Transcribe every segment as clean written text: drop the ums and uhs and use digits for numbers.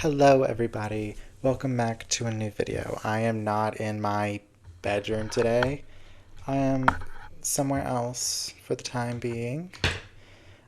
Hello everybody, welcome back to a new video. I am not in my bedroom today. I am somewhere else for the time being.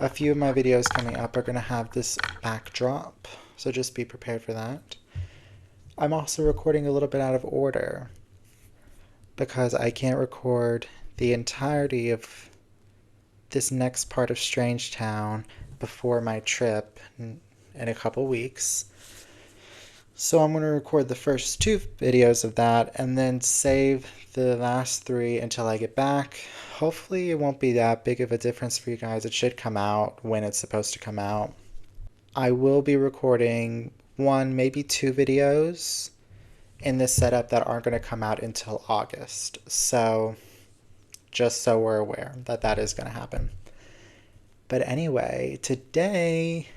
A few of my videos coming up are going to have this backdrop, so just be prepared for that. I'm also recording a little bit out of order because I can't record the entirety of this next part of Strangetown before my trip in a couple weeks. So I'm going to record the first two videos of that and then save the last three until I get back. Hopefully it won't be that big of a difference for you guys. It should come out when it's supposed to come out. I will be recording one, maybe two videos in this setup that aren't going to come out until August. So just so we're aware that that is going to happen. But anyway, today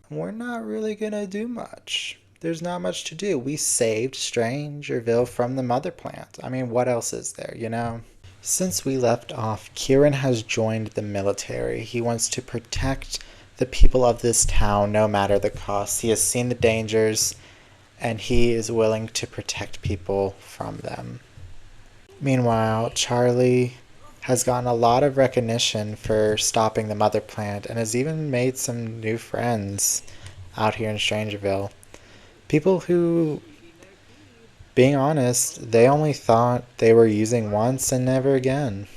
we're not really going to do much. There's not much to do. We saved Strangerville from the mother plant. I mean, what else is there, you know? Since we left off, Kieran has joined the military. He wants to protect the people of this town no matter the cost. He has seen the dangers and he is willing to protect people from them. Meanwhile, Charlie has gotten a lot of recognition for stopping the mother plant and has even made some new friends out here in Strangerville. People who, being honest, they only thought they were using once and never again.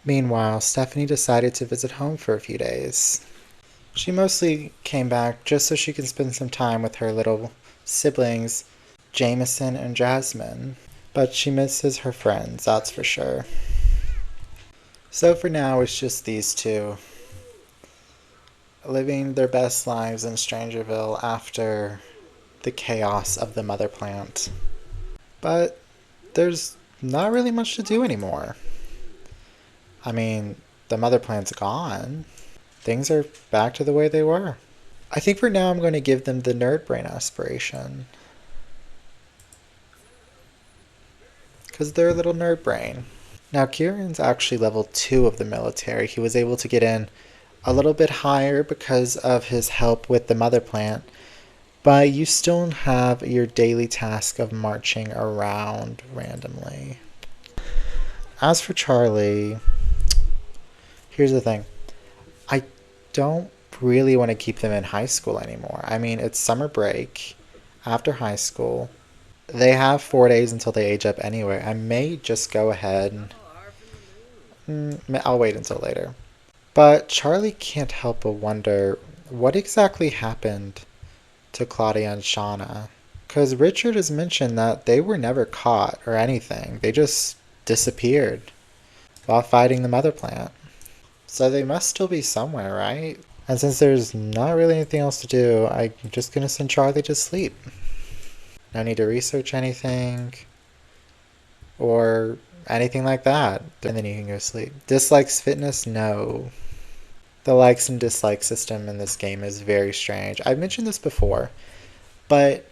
Meanwhile, Stephanie decided to visit home for a few days. She mostly came back just so she can spend some time with her little siblings, Jameson and Jasmine. But she misses her friends, that's for sure. So for now, it's just these two, living their best lives in Strangerville after the chaos of the mother plant. But there's not really much to do anymore. I mean, the mother plant's gone. Things are back to the way they were. I think for now I'm going to give them the nerd brain aspiration. Because they're a little nerd brain. Now Kieran's actually level 2 of the military. He was able to get in a little bit higher because of his help with the mother plant. But you still have your daily task of marching around randomly. As for Charlie, here's the thing. I don't really want to keep them in high school anymore. I mean, it's summer break after high school. They have 4 days until they age up anyway. I may just go ahead and I'll wait until later. But Charlie can't help but wonder what exactly happened to Claudia and Shauna. Because Richard has mentioned that they were never caught or anything. They just disappeared while fighting the mother plant. So they must still be somewhere, right? And since there's not really anything else to do, I'm just going to send Charlie to sleep. No need to research anything or anything like that. And then you can go to sleep. Dislikes fitness? No. The likes and dislikes system in this game is very strange. I've mentioned this before, but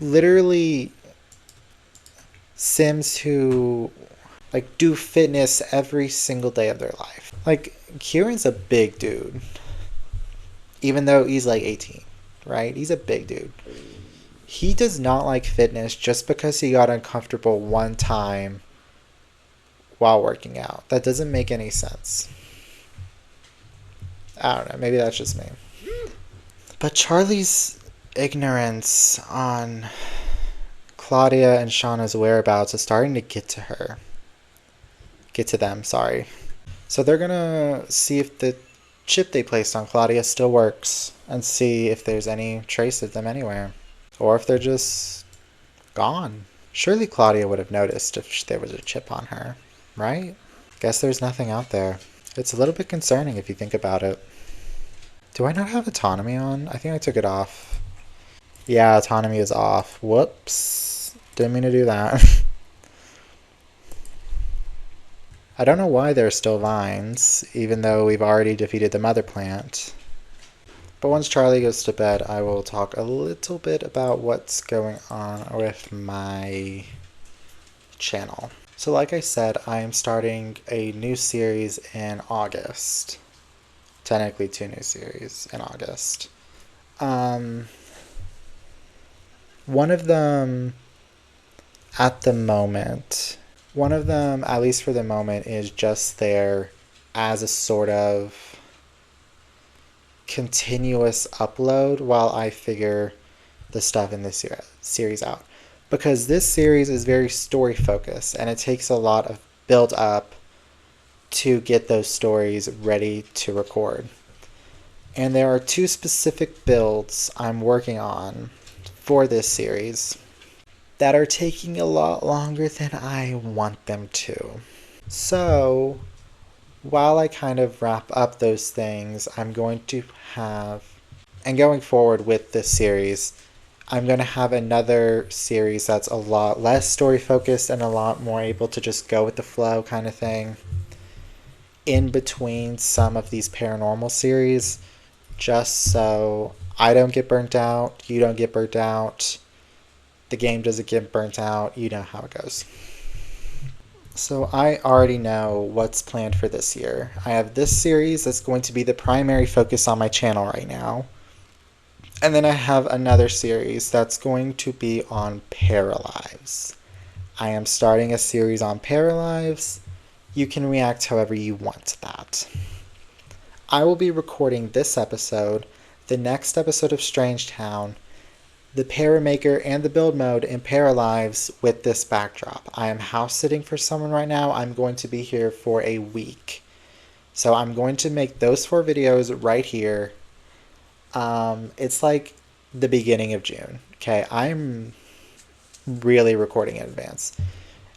literally Sims who do fitness every single day of their life. Kieran's a big dude. Even though he's 18, right? He's a big dude. He does not like fitness just because he got uncomfortable one time while working out. That doesn't make any sense. I don't know, maybe that's just me. But Charlie's ignorance on Claudia and Shauna's whereabouts is starting to get to her. Get to them, sorry. So they're gonna see if the chip they placed on Claudia still works and see if there's any trace of them anywhere. Or if they're just gone. Surely Claudia would have noticed if there was a chip on her, right? Guess there's nothing out there. It's a little bit concerning if you think about it. Do I not have autonomy on? I think I took it off. Yeah, autonomy is off. Whoops. Didn't mean to do that. I don't know why there are still vines, even though we've already defeated the mother plant. But once Charlie goes to bed, I will talk a little bit about what's going on with my channel. So like I said, I am starting a new series in August. Technically 2 new series in August. One of them, at the moment, one of them, at least for the moment, is just there as a sort of continuous upload while I figure the stuff in this series out. Because this series is very story focused and it takes a lot of build up to get those stories ready to record. And there are 2 specific builds I'm working on for this series that are taking a lot longer than I want them to. So, while I kind of wrap up those things, I'm going to have, and going forward with this series, I'm going to have another series that's a lot less story focused and a lot more able to just go with the flow kind of thing in between some of these paranormal series, just so I don't get burnt out, you don't get burnt out, the game doesn't get burnt out, you know how it goes. So I already know what's planned for this year. I have this series that's going to be the primary focus on my channel right now. And then I have another series that's going to be on Paralives. I am starting a series on Paralives. You can react however you want to that. I will be recording this episode, the next episode of Strangetown, the Paramaker, and the build mode in Paralives with this backdrop. I am house sitting for someone right now. I'm going to be here for a week. So I'm going to make those 4 videos right here. It's like the beginning of June. Okay, I'm really recording in advance.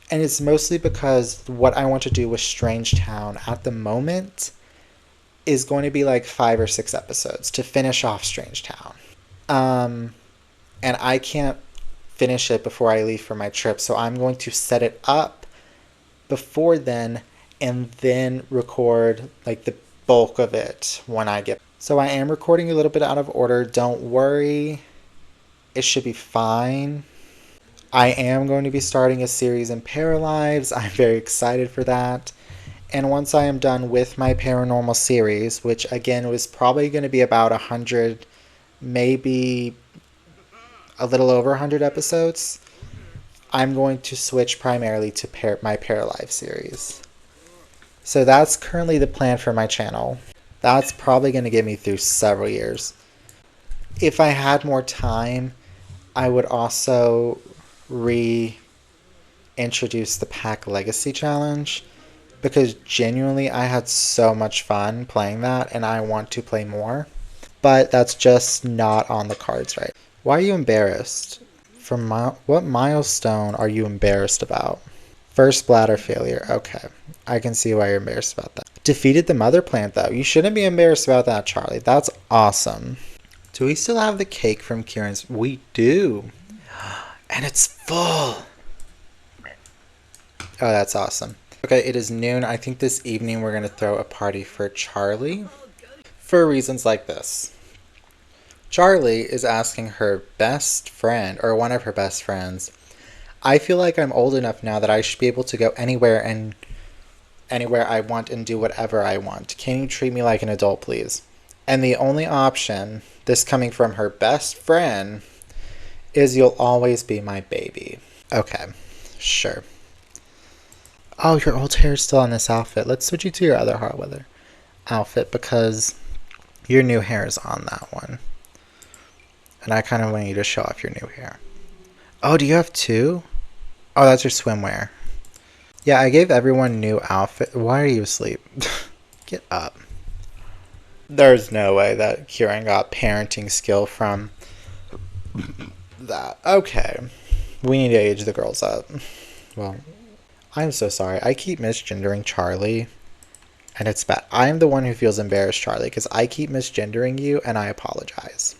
And it's mostly because what I want to do with Strangetown at the moment is going to be like 5 or 6 episodes to finish off Strangetown. And I can't finish it before I leave for my trip, so I'm going to set it up before then and then record like the bulk of it when I get. So I am recording a little bit out of order. Don't worry. It should be fine. I am going to be starting a series in Paralives. I'm very excited for that. And once I am done with my paranormal series, which again was probably going to be about 100, maybe a little over 100 episodes, I'm going to switch primarily to my Paralives series. So that's currently the plan for my channel. That's probably going to get me through several years. If I had more time, I would also reintroduce the Pack Legacy Challenge, because genuinely I had so much fun playing that and I want to play more. But that's just not on the cards right. Why are you embarrassed? What milestone are you embarrassed about? First bladder failure. Okay. I can see why you're embarrassed about that. Defeated the mother plant though. You shouldn't be embarrassed about that, Charlie. That's awesome. Do we still have the cake from Kieran's? We do. And it's full. Oh, that's awesome. Okay, it is noon. I think this evening we're going to throw a party for Charlie. For reasons like this. Charlie is asking her best friend, or one of her best friends, I feel like I'm old enough now that I should be able to go anywhere I want and do whatever I want. Can you treat me like an adult, please? And the only option, this coming from her best friend, is you'll always be my baby. Okay, sure. Oh, your old hair is still on this outfit. Let's switch you to your other hot weather outfit because your new hair is on that one. And I kind of want you to show off your new hair. Oh, do you have 2? Oh, that's your swimwear. Yeah, I gave everyone new outfit. Why are you asleep? Get up. There's no way that Kieran got parenting skill from that. Okay. We need to age the girls up. Well, I'm so sorry. I keep misgendering Charlie. And it's bad. I'm the one who feels embarrassed, Charlie, because I keep misgendering you and I apologize.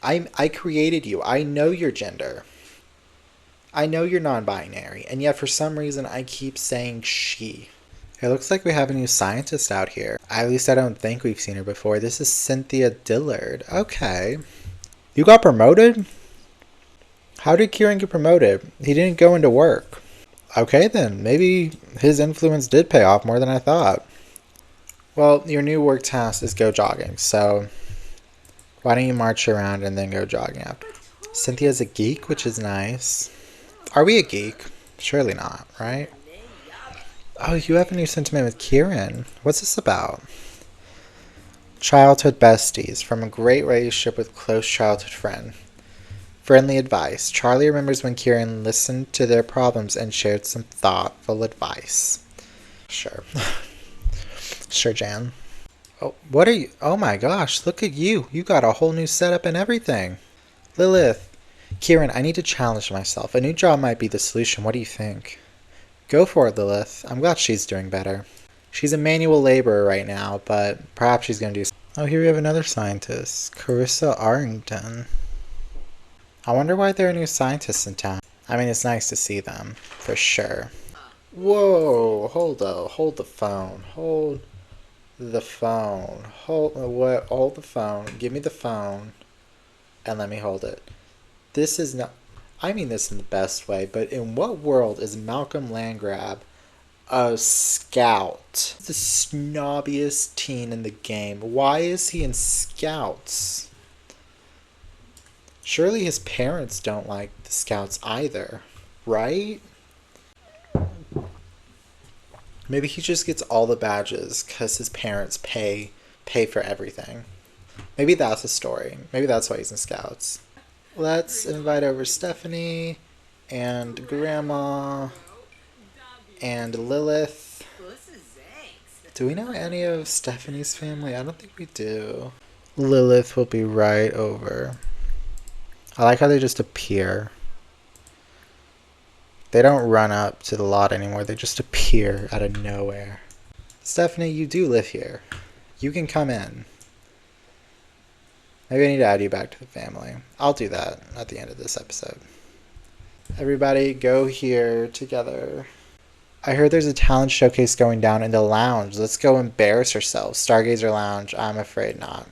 I created you. I know your gender. I know you're non-binary, and yet for some reason I keep saying she. It looks like we have a new scientist out here. At least I don't think we've seen her before. This is Cynthia Dillard. Okay. You got promoted? How did Kieran get promoted? He didn't go into work. Okay then, maybe his influence did pay off more than I thought. Well, your new work task is go jogging, so why don't you march around and then go jogging after? Cynthia's a geek, which is nice. Are we a geek? Surely not, right? Oh, you have a new sentiment with Kieran. What's this about? Childhood besties. From a great relationship with close childhood friend. Friendly advice. Charlie remembers when Kieran listened to their problems and shared some thoughtful advice. Sure. Sure, Jan. Oh, what are you? Oh my gosh, look at you. You got a whole new setup and everything. Lilith. Kieran, I need to challenge myself. A new job might be the solution. What do you think? Go for it, Lilith. I'm glad she's doing better. She's a manual laborer right now, but perhaps she's going to do... Oh, here we have another scientist. Carissa Arrington. I wonder why there are new scientists in town. I mean, it's nice to see them, for sure. Whoa, hold the phone. Hold the phone. Hold the phone. Give me the phone. And let me hold it. This is not... I mean this in the best way, but in what world is Malcolm Landgrab a scout? The snobbiest teen in the game. Why is he in scouts? Surely his parents don't like the scouts either, right? Maybe he just gets all the badges because his parents pay for everything. Maybe that's the story. Maybe that's why he's in scouts. Let's invite over Stephanie and Grandma and Lilith. Do we know any of Stephanie's family? I don't think we do. Lilith will be right over. I like how they just appear. They don't run up to the lot anymore. They just appear out of nowhere. Stephanie, you do live here. You can come in. Maybe I need to add you back to the family. I'll do that at the end of this episode. Everybody go here together. I heard there's a talent showcase going down in the lounge. Let's go embarrass ourselves. Stargazer Lounge. I'm afraid not.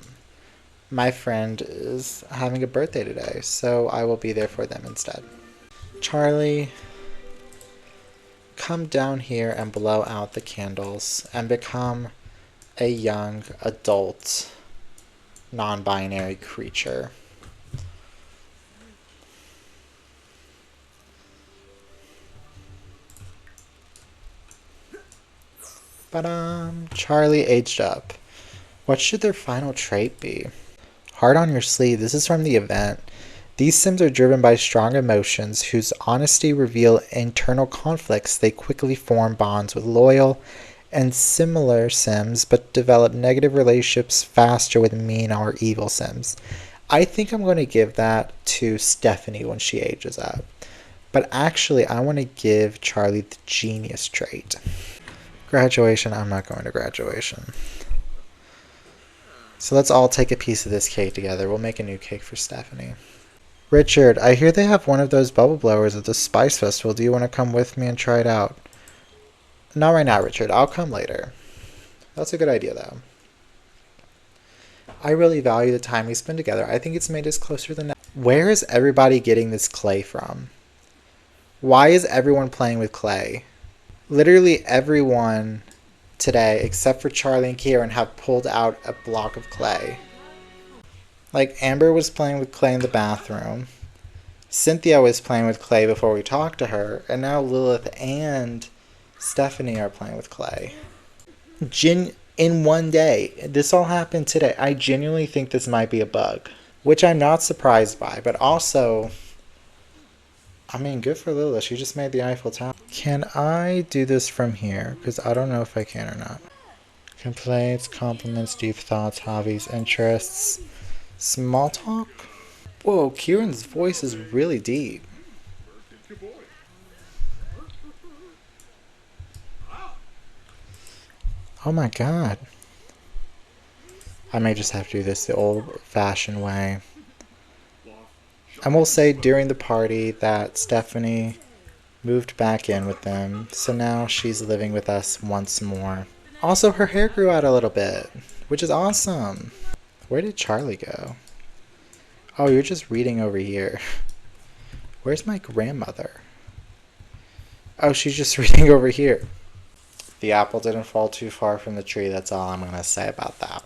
My friend is having a birthday today, so I will be there for them instead. Charlie, come down here and blow out the candles and become a young adult non-binary creature. Charlie aged up. What should their final trait be? Heart on your sleeve. This is from the event. These Sims are driven by strong emotions whose honesty reveal internal conflicts. They quickly form bonds with loyal and similar Sims, but develop negative relationships faster with mean or evil Sims. I think I'm going to give that to Stephanie when she ages up. But actually, I want to give Charlie the genius trait. Graduation, I'm not going to graduation. So let's all take a piece of this cake together. We'll make a new cake for Stephanie. Richard, I hear they have one of those bubble blowers at the Spice Festival. Do you want to come with me and try it out? Not right now, Richard. I'll come later. That's a good idea, though. I really value the time we spend together. I think it's made us closer than ever. Where is everybody getting this clay from? Why is everyone playing with clay? Literally everyone today, except for Charlie and Kieran, have pulled out a block of clay. Like, Amber was playing with clay in the bathroom. Cynthia was playing with clay before we talked to her. And now Lilith and Stephanie are playing with clay. In one day. This all happened today. I genuinely think this might be a bug. Which I'm not surprised by. But also, I mean, good for Lilith. She just made the Eiffel Tower. Can I do this from here? Because I don't know if I can or not. Complaints, compliments, deep thoughts, hobbies, interests. Small talk? Whoa, Kieran's voice is really deep. Oh my god. I may just have to do this the old-fashioned way. And we'll say during the party that Stephanie moved back in with them, so now she's living with us once more. Also, her hair grew out a little bit, which is awesome. Where did Charlie go? Oh, you're just reading over here. Where's my grandmother? Oh, she's just reading over here. The apple didn't fall too far from the tree, that's all I'm going to say about that.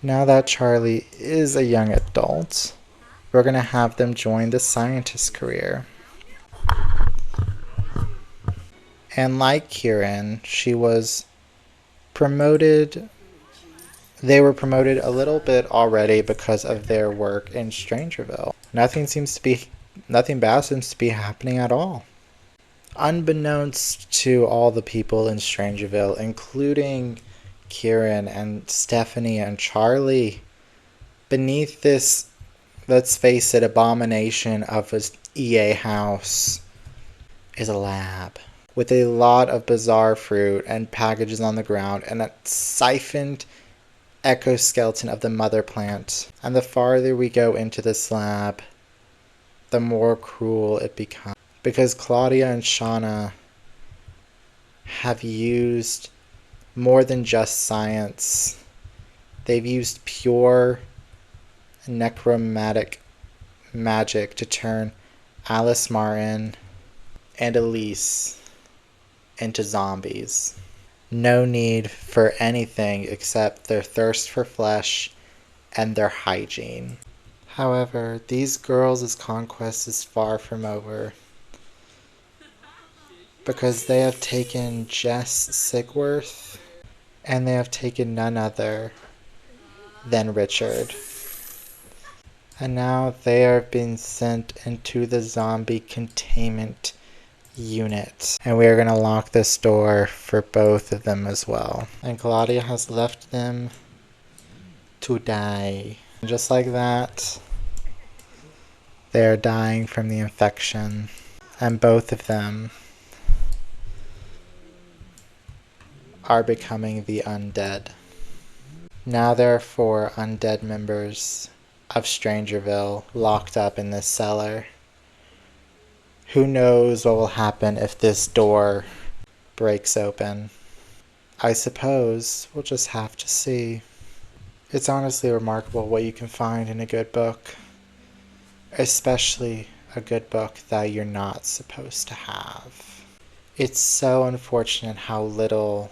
Now that Charlie is a young adult, we're going to have them join the scientist career. And like Kieran, she was promoted. They were promoted a little bit already because of their work in Strangerville. Nothing bad seems to be happening at all. Unbeknownst to all the people in Strangerville, including Kieran and Stephanie and Charlie, beneath this, let's face it, abomination of an EA house is a lab with a lot of bizarre fruit and packages on the ground and a siphoned exoskeleton of the mother plant. And the farther we go into this lab, the more cruel it becomes. Because Claudia and Shauna have used more than just science. They've used pure necromantic magic to turn Alice Martin and Elise into zombies. No need for anything except their thirst for flesh and their hygiene. However, these girls' conquest is far from over, because they have taken Jess Sigworth and they have taken none other than Richard. And now they are being sent into the zombie containment unit. And we are going to lock this door for both of them as well. And Claudia has left them to die. And just like that, they are dying from the infection. And both of them are becoming the undead. Now there are 4 undead members of Strangerville locked up in this cellar. Who knows what will happen if this door breaks open? I suppose we'll just have to see. It's honestly remarkable what you can find in a good book, especially a good book that you're not supposed to have. It's so unfortunate how little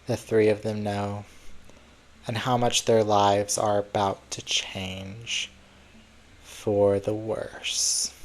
the 3 of them know, and how much their lives are about to change for the worse.